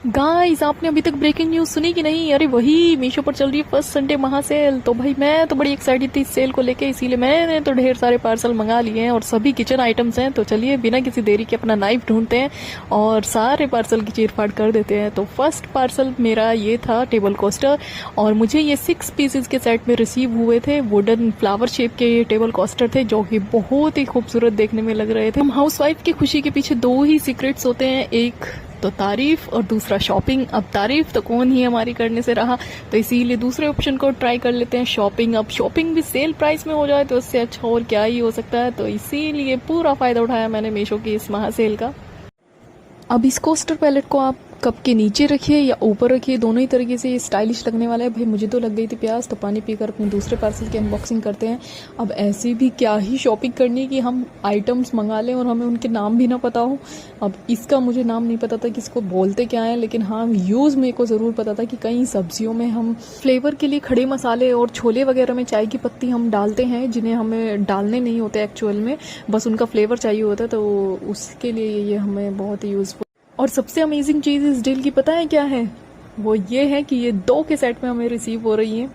Guys, आपने अभी तक ब्रेकिंग न्यूज सुनी कि नहीं? अरे वही मीशो पर चल रही है फर्स्ट संडे महा सेल। तो भाई मैं तो बड़ी एक्साइटेड थी इस सेल को लेके, इसीलिए मैंने तो ढेर सारे पार्सल मंगा लिए हैं और सभी किचन आइटम्स हैं। तो चलिए बिना किसी देरी के अपना नाइफ ढूंढते हैं और सारे पार्सल की चीर फाड़ कर देते हैं। तो फर्स्ट पार्सल मेरा ये था टेबल कोस्टर, और मुझे ये 6 पीसेज के सेट में रिसीव हुए थे। वुडन फ्लावर शेप के ये टेबल कोस्टर थे जो कि बहुत ही खूबसूरत देखने में लग रहे थे। हम हाउस वाइफ की खुशी के पीछे दो ही सीक्रेट्स होते हैं, एक तो तारीफ और दूसरा शॉपिंग। अब तारीफ तो कौन ही हमारी करने से रहा, तो इसीलिए दूसरे ऑप्शन को ट्राई कर लेते हैं, शॉपिंग। अब शॉपिंग भी सेल प्राइस में हो जाए तो उससे अच्छा और क्या ही हो सकता है। तो इसीलिए पूरा फायदा उठाया मैंने मीशो की इस महा सेल का। अब इस कोस्टर पैलेट को आप कप के नीचे रखिए या ऊपर रखिए, दोनों ही तरीके से ये स्टाइलिश लगने वाला है। भाई मुझे तो लग गई थी प्यास, तो पानी पीकर अपने दूसरे पार्सल की अनबॉक्सिंग करते हैं। अब ऐसी भी क्या ही शॉपिंग करनी कि हम आइटम्स मंगा लें और हमें उनके नाम भी ना पता हो। अब इसका मुझे नाम नहीं पता था कि इसको बोलते क्या है, लेकिन हाँ यूज़ मेरे को ज़रूर पता था कि कई सब्जियों में हम फ्लेवर के लिए खड़े मसाले और छोले वगैरह में चाय की पत्ती हम डालते हैं, जिन्हें हमें डालने नहीं होते एक्चुअल में, बस उनका फ्लेवर चाहिए होता है। तो उसके लिए ये हमें बहुत ही यूज़फुल। और सबसे अमेजिंग चीज़ इस डील की पता है क्या है? वो ये है कि ये 2 के सेट में हमें रिसीव हो रही है।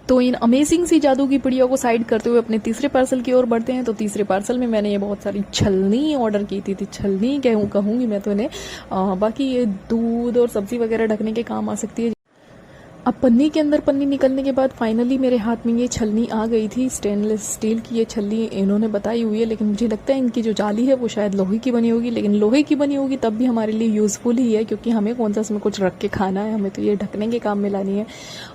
तो इन अमेजिंग सी जादू की पुड़िया को साइड करते हुए अपने तीसरे पार्सल की ओर बढ़ते हैं। तो तीसरे पार्सल में मैंने ये बहुत सारी छलनी ऑर्डर की थी छलनी कहूँगी मैं तो इन्हें। बाकी ये दूध और सब्जी वगैरह ढकने के काम आ सकती है। अब पन्नी के अंदर पन्नी निकलने के बाद फाइनली मेरे हाथ में ये छलनी आ गई थी। स्टेनलेस स्टील की ये छलनी इन्होंने बताई हुई है, लेकिन मुझे लगता है इनकी जो जाली है वो शायद लोहे की बनी होगी। लेकिन लोहे की बनी होगी तब भी हमारे लिए यूज़फुल ही है, क्योंकि हमें कौन सा इसमें कुछ रख के खाना है, हमें तो ये ढकने के काम में लानी है।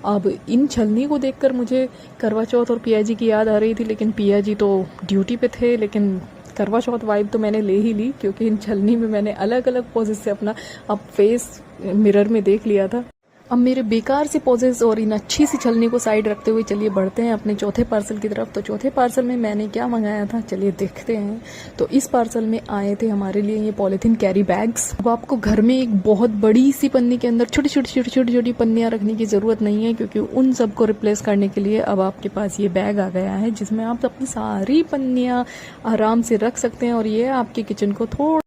अब इन छलनी को देखकर मुझे करवा चौथ और पिया जी की याद आ रही थी, लेकिन पिया जी तो ड्यूटी पे थे। लेकिन करवा चौथ वाइब तो मैंने ले ही ली, क्योंकि इन छलनी में मैंने अलग अलग पोजेस से अपना अब फेस मिरर में देख लिया था। अब मेरे बेकार से पोजेस और इन अच्छी सी छलनी को साइड रखते हुए चलिए बढ़ते हैं अपने चौथे पार्सल की तरफ। तो चौथे पार्सल में मैंने क्या मंगाया था, चलिए देखते हैं। तो इस पार्सल में आए थे हमारे लिए ये पॉलीथीन कैरी बैग्स। अब आपको घर में एक बहुत बड़ी सी पन्नी के अंदर छोटी छोटी पन्नियाँ रखने की ज़रूरत नहीं है, क्योंकि उन सबको रिप्लेस करने के लिए अब आपके पास ये बैग आ गया है, जिसमें आप अपनी सारी पन्नियाँ आराम से रख सकते हैं। और ये आपके किचन को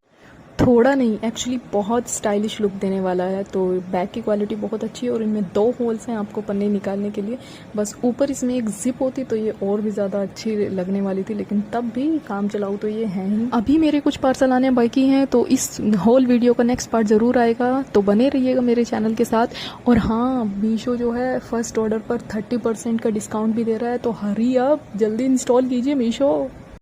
थोड़ा नहीं एक्चुअली बहुत स्टाइलिश लुक देने वाला है। तो बैग की क्वालिटी बहुत अच्छी है और इनमें 2 होल्स हैं आपको पन्नी निकालने के लिए। बस ऊपर इसमें एक जिप होती तो ये और भी ज़्यादा अच्छी लगने वाली थी, लेकिन तब भी काम चलाऊ तो ये है ही। अभी मेरे कुछ पार्सल आने बाकी हैं, तो इस होल वीडियो का नेक्स्ट पार्ट ज़रूर आएगा, तो बने रहिएगा मेरे चैनल के साथ। और हाँ, मीशो जो है फर्स्ट ऑर्डर पर 30% का डिस्काउंट भी दे रहा है, तो हरी आप जल्दी इंस्टॉल कीजिए मीशो।